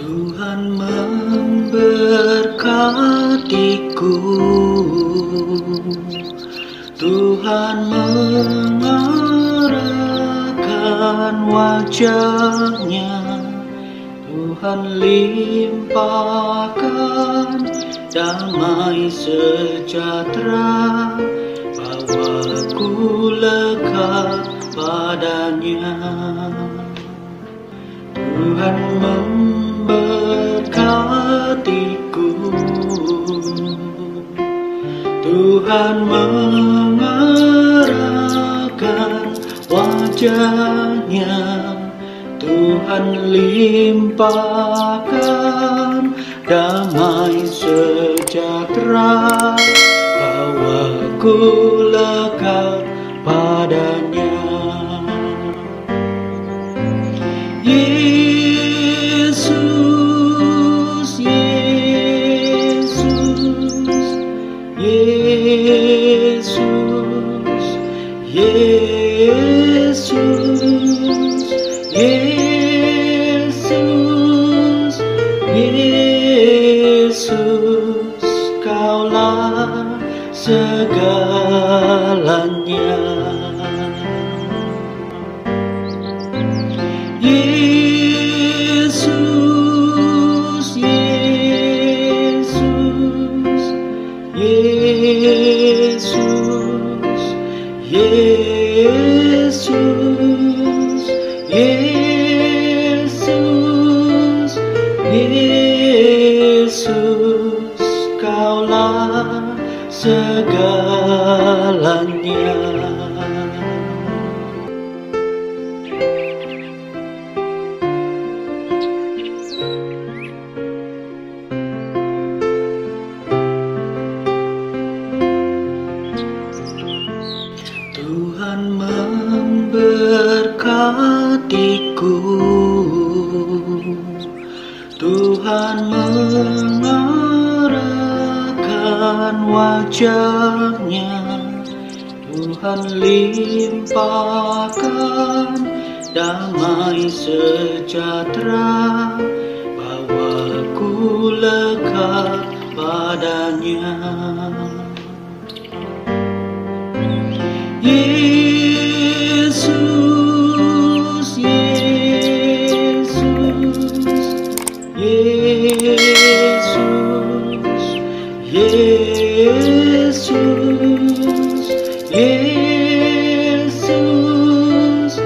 Tuhan memberkatiku, Tuhan mengarahkan wajahnya, Tuhan limpahkan damai sejahtera, bawaku lekat padanya. Tuhan memberkatiku, Tuhan mengarahkan wajahnya, Tuhan limpahkan damai sejahtera, bawaku lekat padanya. Yesus, Yesus, Yesus, Yesus, Yesus, Yesus, Kaulah segalanya. Yesus, Yesus, Yesus, Yesus, Yesus, Yesus, Kaulah segalanya. Tuhan memberkatiku, Tuhan mengarahkan wajahnya, Tuhan limpahkan damai sejahtera, bawaku lekat padanya. Yesus, Yesus, Yesus, Yesus, Yesus,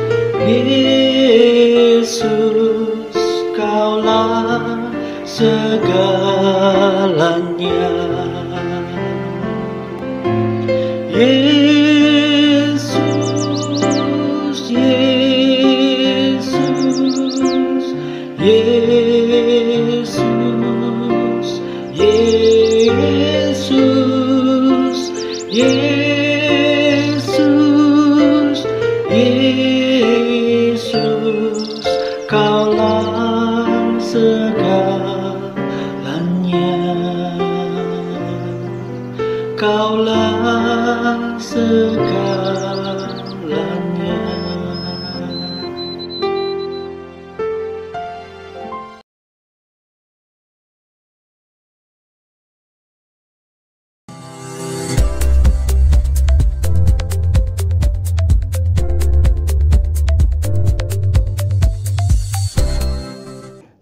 Yesus, Kaulah segalanya. Yesus, Yesus, Yesus, Yesus, Yesus, Yesus, Kaulah segalanya, Kaulah segalanya.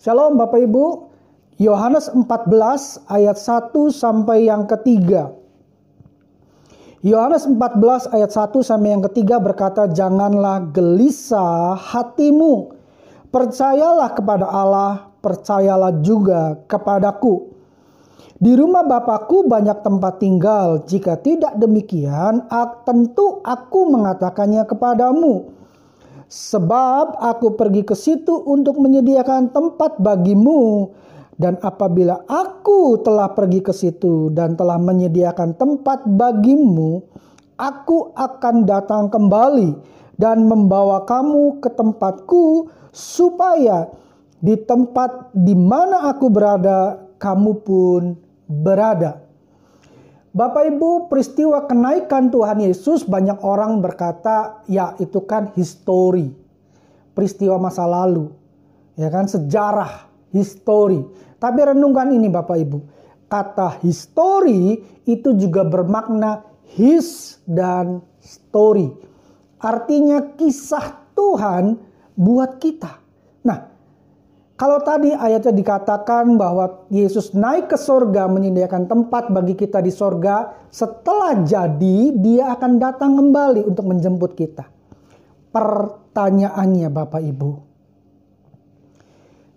Shalom Bapak Ibu, Yohanes 14 ayat 1 sampai yang ketiga. Yohanes 14 ayat 1 sampai yang ketiga berkata, "Janganlah gelisah hatimu, percayalah kepada Allah, percayalah juga kepadaku. Di rumah Bapakku banyak tempat tinggal, jika tidak demikian, tentu aku mengatakannya kepadamu. Sebab aku pergi ke situ untuk menyediakan tempat bagimu. Dan apabila aku telah pergi ke situ dan telah menyediakan tempat bagimu, aku akan datang kembali dan membawa kamu ke tempatku, supaya di tempat di mana aku berada, kamu pun berada." Bapak Ibu, peristiwa kenaikan Tuhan Yesus, banyak orang berkata, ya itu kan histori, peristiwa masa lalu, ya kan, sejarah. history. Tapi renungkan ini Bapak Ibu. Kata history itu juga bermakna his dan story. Artinya kisah Tuhan buat kita. Nah, kalau tadi ayatnya dikatakan bahwa Yesus naik ke sorga menyediakan tempat bagi kita di sorga, setelah jadi dia akan datang kembali untuk menjemput kita. Pertanyaannya Bapak Ibu,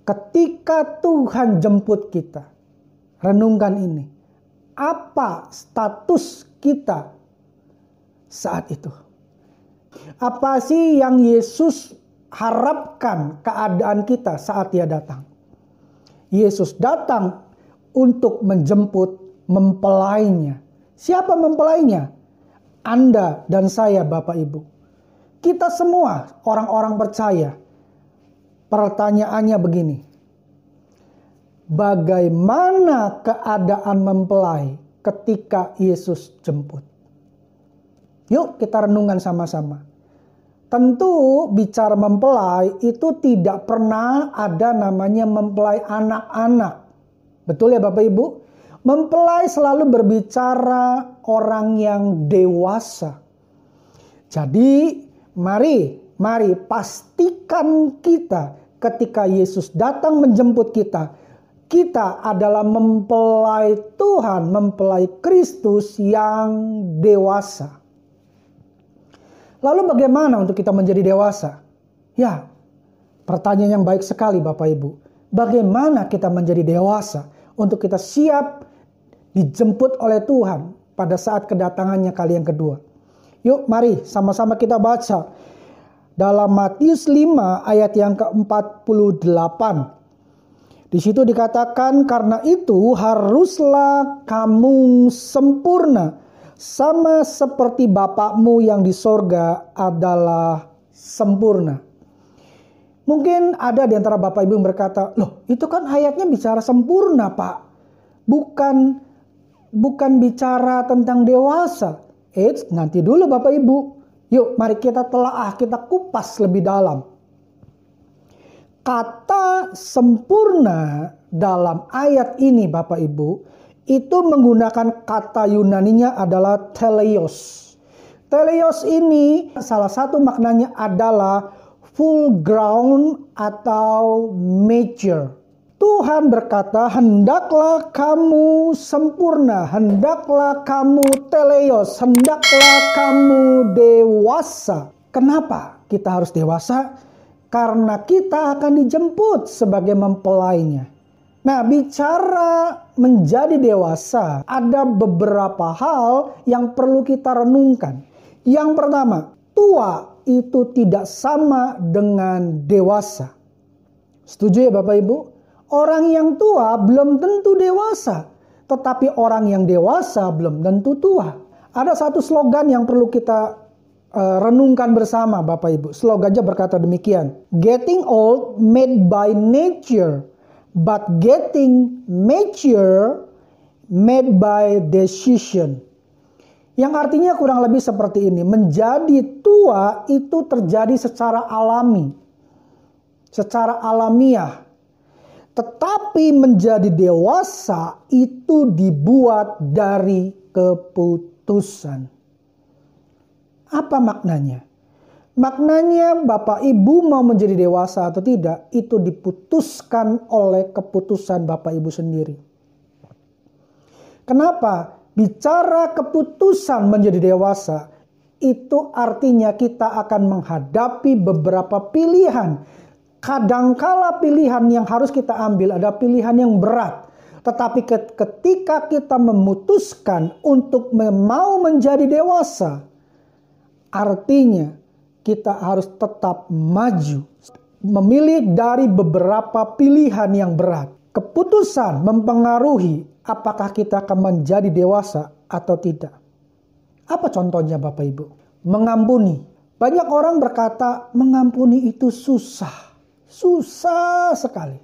ketika Tuhan jemput kita, renungkan ini, apa status kita saat itu? Apa sih yang Yesus harapkan keadaan kita saat dia datang? Yesus datang untuk menjemput mempelainya. Siapa mempelainya? Anda dan saya Bapak Ibu. Kita semua orang-orang percaya. Pertanyaannya begini. Bagaimana keadaan mempelai ketika Yesus jemput? Yuk kita renungkan sama-sama. Tentu bicara mempelai itu tidak pernah ada namanya mempelai anak-anak. Betul ya Bapak Ibu? Mempelai selalu berbicara orang yang dewasa. Jadi mari pastikan kita ketika Yesus datang menjemput kita. Kita adalah mempelai Tuhan, mempelai Kristus yang dewasa. Lalu bagaimana untuk kita menjadi dewasa? Ya, pertanyaan yang baik sekali Bapak Ibu. Bagaimana kita menjadi dewasa untuk kita siap dijemput oleh Tuhan pada saat kedatangannya kali yang kedua? Yuk mari sama-sama kita baca. Dalam Matius 5 ayat yang ke-48. Di situ dikatakan, karena itu haruslah kamu sempurna, sama seperti Bapakmu yang di sorga adalah sempurna. Mungkin ada di antara Bapak Ibu yang berkata, loh itu kan ayatnya bicara sempurna Pak. Bukan bicara tentang dewasa. Nanti dulu Bapak Ibu. Yuk mari kita telaah, kita kupas lebih dalam. Kata sempurna dalam ayat ini Bapak Ibu, itu menggunakan kata Yunaninya adalah teleios. Teleios ini salah satu maknanya adalah full ground atau mature. Tuhan berkata, hendaklah kamu sempurna, hendaklah kamu teleios, hendaklah kamu dewasa. Kenapa kita harus dewasa? Karena kita akan dijemput sebagai mempelainya. Nah, bicara menjadi dewasa, ada beberapa hal yang perlu kita renungkan. Yang pertama, tua itu tidak sama dengan dewasa. Setuju ya Bapak Ibu? Orang yang tua belum tentu dewasa, tetapi orang yang dewasa belum tentu tua. Ada satu slogan yang perlu kita renungkan bersama Bapak Ibu. Slogannya berkata demikian. Getting old made by nature, but getting mature made by decision. Yang artinya kurang lebih seperti ini. Menjadi tua itu terjadi secara alami. Secara alamiah. Tetapi menjadi dewasa itu dibuat dari keputusan. Apa maknanya? Maknanya Bapak Ibu mau menjadi dewasa atau tidak, itu diputuskan oleh keputusan Bapak Ibu sendiri. Kenapa? Bicara keputusan menjadi dewasa, itu artinya kita akan menghadapi beberapa pilihan. Kadangkala pilihan yang harus kita ambil ada pilihan yang berat. Tetapi ketika kita memutuskan untuk mau menjadi dewasa, artinya kita harus tetap maju. Memilih dari beberapa pilihan yang berat. Keputusan mempengaruhi apakah kita akan menjadi dewasa atau tidak. Apa contohnya Bapak Ibu? Mengampuni. Banyak orang berkata mengampuni itu susah. Susah sekali.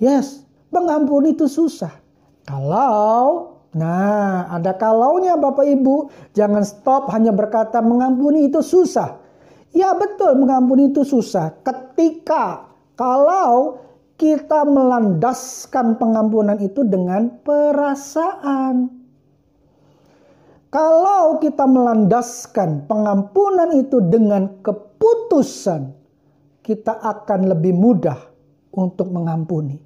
Yes, mengampuni itu susah. Ada kalaunya Bapak Ibu. Jangan stop hanya berkata mengampuni itu susah. Ya betul, mengampuni itu susah. Kalau kita melandaskan pengampunan itu dengan perasaan. Kalau kita melandaskan pengampunan itu dengan keputusan, kita akan lebih mudah untuk mengampuni.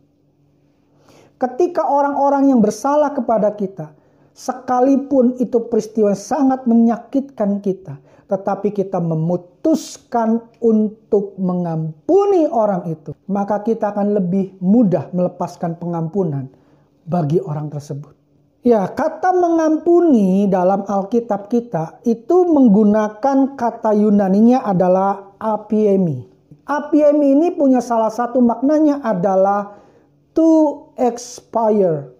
Ketika orang-orang yang bersalah kepada kita, sekalipun itu peristiwa yang sangat menyakitkan kita, tetapi kita memutuskan untuk mengampuni orang itu, maka kita akan lebih mudah melepaskan pengampunan bagi orang tersebut. Ya, kata mengampuni dalam Alkitab kita itu menggunakan kata Yunaninya adalah apiemi. Apiemi ini punya salah satu maknanya adalah to expire.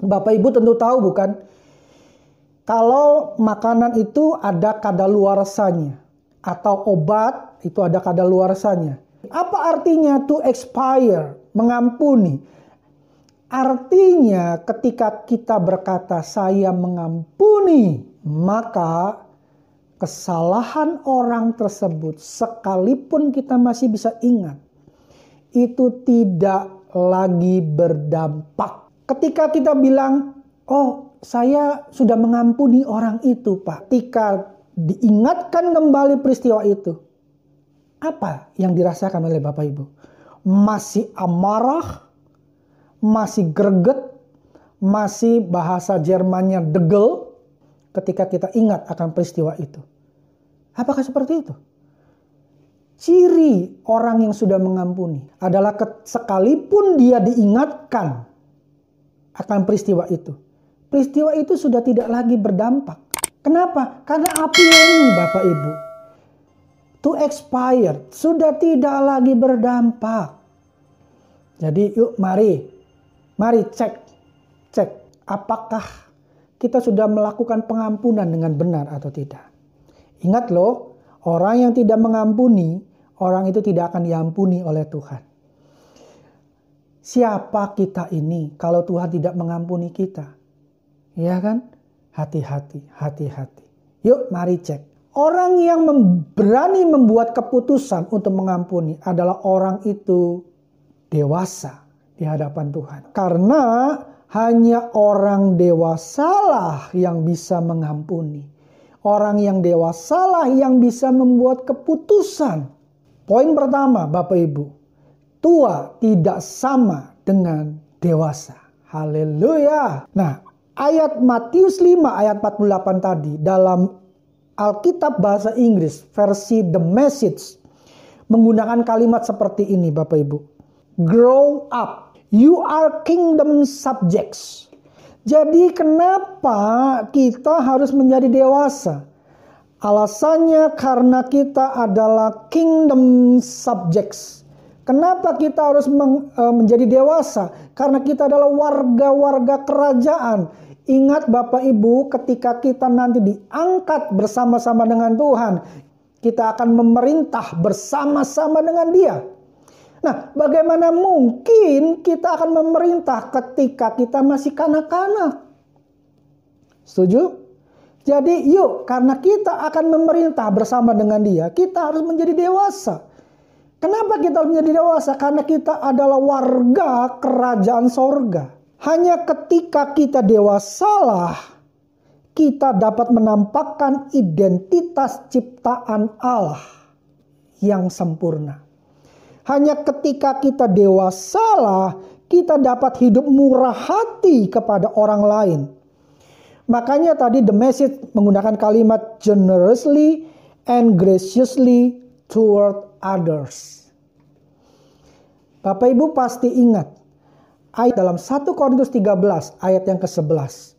Bapak Ibu tentu tahu bukan? Kalau makanan itu ada kadaluarsanya atau obat itu ada kadaluarsanya. Apa artinya to expire? Mengampuni. Artinya ketika kita berkata saya mengampuni, maka kesalahan orang tersebut sekalipun kita masih bisa ingat, itu tidak lagi berdampak. Ketika kita bilang, oh saya sudah mengampuni orang itu Pak. Ketika diingatkan kembali peristiwa itu, apa yang dirasakan oleh Bapak Ibu? Masih amarah, masih greget, masih bahasa Jermannya degel ketika kita ingat akan peristiwa itu. Apakah seperti itu? Ciri orang yang sudah mengampuni adalah sekalipun dia diingatkan akan peristiwa itu sudah tidak lagi berdampak. Kenapa? Karena api ini Bapak Ibu, to expire, sudah tidak lagi berdampak. Jadi yuk Mari cek apakah kita sudah melakukan pengampunan dengan benar atau tidak. Ingat loh, orang yang tidak mengampuni, orang itu tidak akan diampuni oleh Tuhan. Siapa kita ini kalau Tuhan tidak mengampuni kita? Ya kan? Hati-hati. Yuk mari cek. Orang yang berani membuat keputusan untuk mengampuni adalah orang itu dewasa di hadapan Tuhan. Karena hanya orang dewasalah yang bisa mengampuni. Orang yang dewasalah yang bisa membuat keputusan. Poin pertama Bapak Ibu, tua tidak sama dengan dewasa. Haleluya. Nah, ayat Matius 5 ayat 48 tadi dalam Alkitab bahasa Inggris versi The Message menggunakan kalimat seperti ini Bapak Ibu. Grow up. You are kingdom subjects. Jadi kenapa kita harus menjadi dewasa? Alasannya karena kita adalah kingdom subjects. Kenapa kita harus menjadi dewasa? Karena kita adalah warga-warga kerajaan. Ingat Bapak Ibu, ketika kita nanti diangkat bersama-sama dengan Tuhan, kita akan memerintah bersama-sama dengan Dia. Nah, bagaimana mungkin kita akan memerintah ketika kita masih kanak-kanak? Setuju? Jadi yuk, karena kita akan memerintah bersama dengan Dia, kita harus menjadi dewasa. Kenapa kita harus menjadi dewasa? Karena kita adalah warga kerajaan sorga. Hanya ketika kita dewasalah, kita dapat menampakkan identitas ciptaan Allah yang sempurna. Hanya ketika kita dewasalah, kita dapat hidup murah hati kepada orang lain. Makanya tadi The Message menggunakan kalimat generously and graciously toward others. Bapak Ibu pasti ingat ayat dalam 1 Korintus 13 ayat yang ke-11.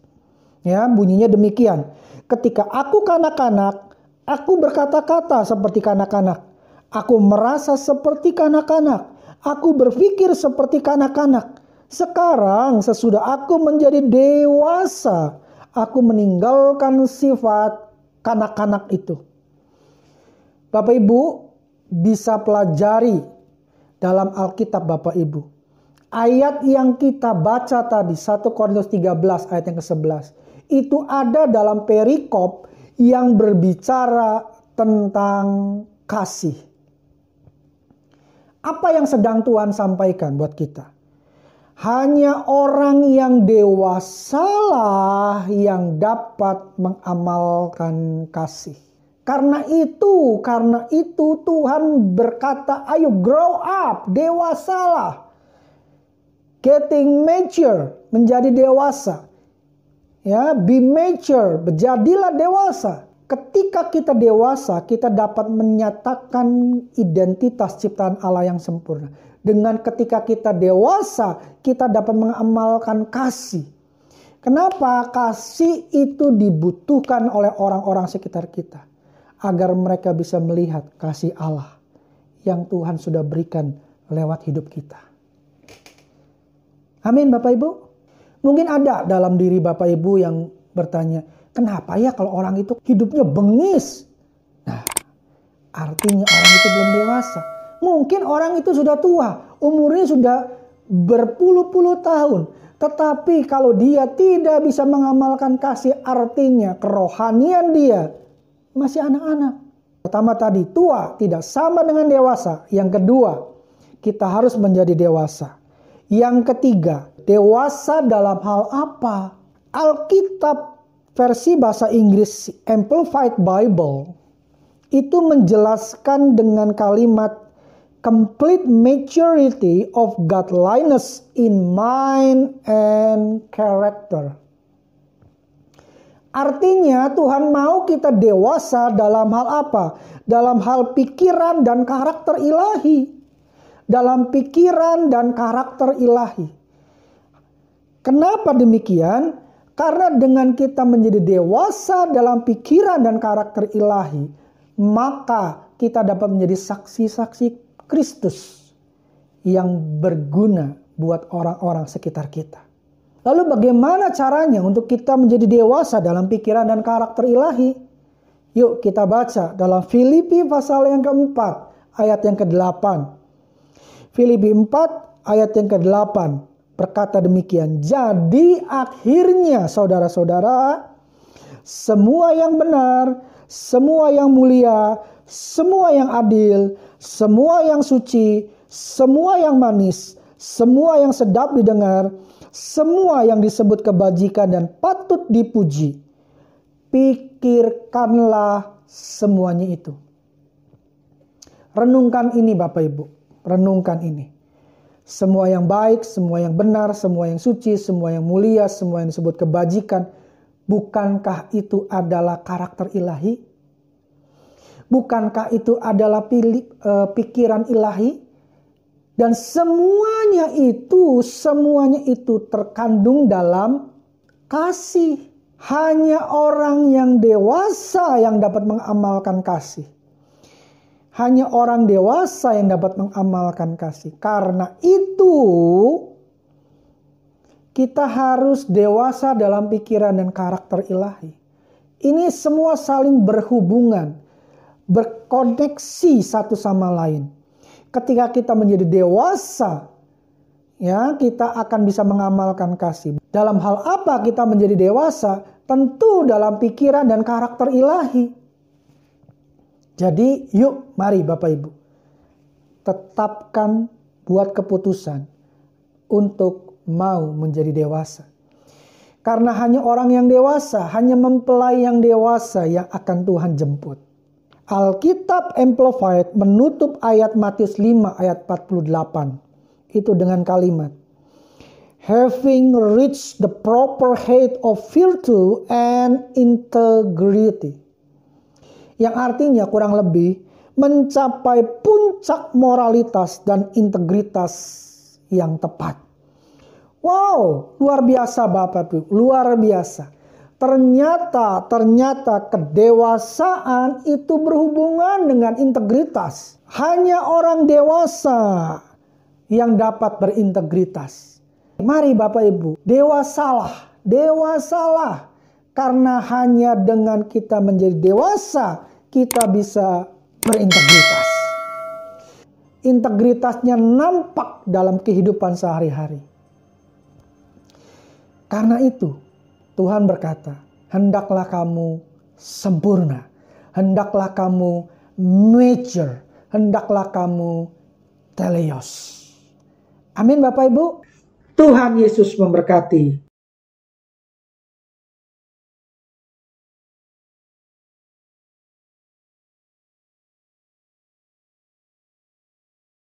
Ya, bunyinya demikian. Ketika aku kanak-kanak, aku berkata-kata seperti kanak-kanak. Aku merasa seperti kanak-kanak. Aku berpikir seperti kanak-kanak. Sekarang sesudah aku menjadi dewasa, aku meninggalkan sifat kanak-kanak itu. Bapak Ibu bisa pelajari dalam Alkitab Bapak Ibu. Ayat yang kita baca tadi 1 Korintus 13 ayat yang ke-11. Itu ada dalam perikop yang berbicara tentang kasih. Apa yang sedang Tuhan sampaikan buat kita? Hanya orang yang dewasalah yang dapat mengamalkan kasih. Karena itu Tuhan berkata, ayo grow up, dewasalah. Getting mature, menjadi dewasa. Ya, be mature, jadilah dewasa. Ketika kita dewasa, kita dapat menyatakan identitas ciptaan Allah yang sempurna. Dengan ketika kita dewasa, kita dapat mengamalkan kasih. Kenapa? Kasih itu dibutuhkan oleh orang-orang sekitar kita. Agar mereka bisa melihat kasih Allah yang Tuhan sudah berikan lewat hidup kita. Amin Bapak Ibu. Mungkin ada dalam diri Bapak Ibu yang bertanya, kenapa ya kalau orang itu hidupnya bengis? Nah, artinya orang itu belum dewasa. Mungkin orang itu sudah tua, umurnya sudah berpuluh-puluh tahun. Tetapi kalau dia tidak bisa mengamalkan kasih, artinya kerohanian dia masih anak-anak. Pertama tadi, tua tidak sama dengan dewasa. Yang kedua, kita harus menjadi dewasa. Yang ketiga, dewasa dalam hal apa? Alkitab versi bahasa Inggris Amplified Bible itu menjelaskan dengan kalimat complete maturity of godliness in mind and character. Artinya Tuhan mau kita dewasa dalam hal apa? Dalam hal pikiran dan karakter ilahi. Dalam pikiran dan karakter ilahi. Kenapa demikian? Karena dengan kita menjadi dewasa dalam pikiran dan karakter ilahi, maka kita dapat menjadi saksi-saksi Kristus yang berguna buat orang-orang sekitar kita. Lalu bagaimana caranya untuk kita menjadi dewasa dalam pikiran dan karakter ilahi? Yuk kita baca dalam Filipi pasal yang keempat, ayat yang ke-8. Filipi 4 ayat yang ke-8 berkata demikian. Jadi akhirnya saudara-saudara, semua yang benar, semua yang mulia, semua yang adil, semua yang suci, semua yang manis, semua yang sedap didengar, semua yang disebut kebajikan dan patut dipuji, pikirkanlah semuanya itu. Renungkan ini Bapak Ibu, renungkan ini. Semua yang baik, semua yang benar, semua yang suci, semua yang mulia, semua yang disebut kebajikan, bukankah itu adalah karakter ilahi? Bukankah itu adalah pikiran ilahi? Dan semuanya itu terkandung dalam kasih. Hanya orang yang dewasa yang dapat mengamalkan kasih. Hanya orang dewasa yang dapat mengamalkan kasih. Karena itu kita harus dewasa dalam pikiran dan karakter ilahi. Ini semua saling berhubungan, berkoneksi satu sama lain. Ketika kita menjadi dewasa, ya, kita akan bisa mengamalkan kasih. Dalam hal apa kita menjadi dewasa? Tentu dalam pikiran dan karakter ilahi. Jadi yuk mari Bapak Ibu, tetapkan, buat keputusan untuk mau menjadi dewasa. Karena hanya orang yang dewasa, hanya mempelai yang dewasa yang akan Tuhan jemput. Alkitab Amplified menutup ayat Matius 5 ayat 48. Itu dengan kalimat, having reached the proper height of virtue and integrity. Yang artinya kurang lebih mencapai puncak moralitas dan integritas yang tepat. Wow, luar biasa Bapak Ibu, luar biasa. Ternyata kedewasaan itu berhubungan dengan integritas. Hanya orang dewasa yang dapat berintegritas. Mari Bapak Ibu, dewasalah. Karena hanya dengan kita menjadi dewasa, kita bisa berintegritas. Integritasnya nampak dalam kehidupan sehari-hari. Karena itu, Tuhan berkata, hendaklah kamu sempurna, hendaklah kamu mature, hendaklah kamu teleos. Amin Bapak Ibu. Tuhan Yesus memberkati.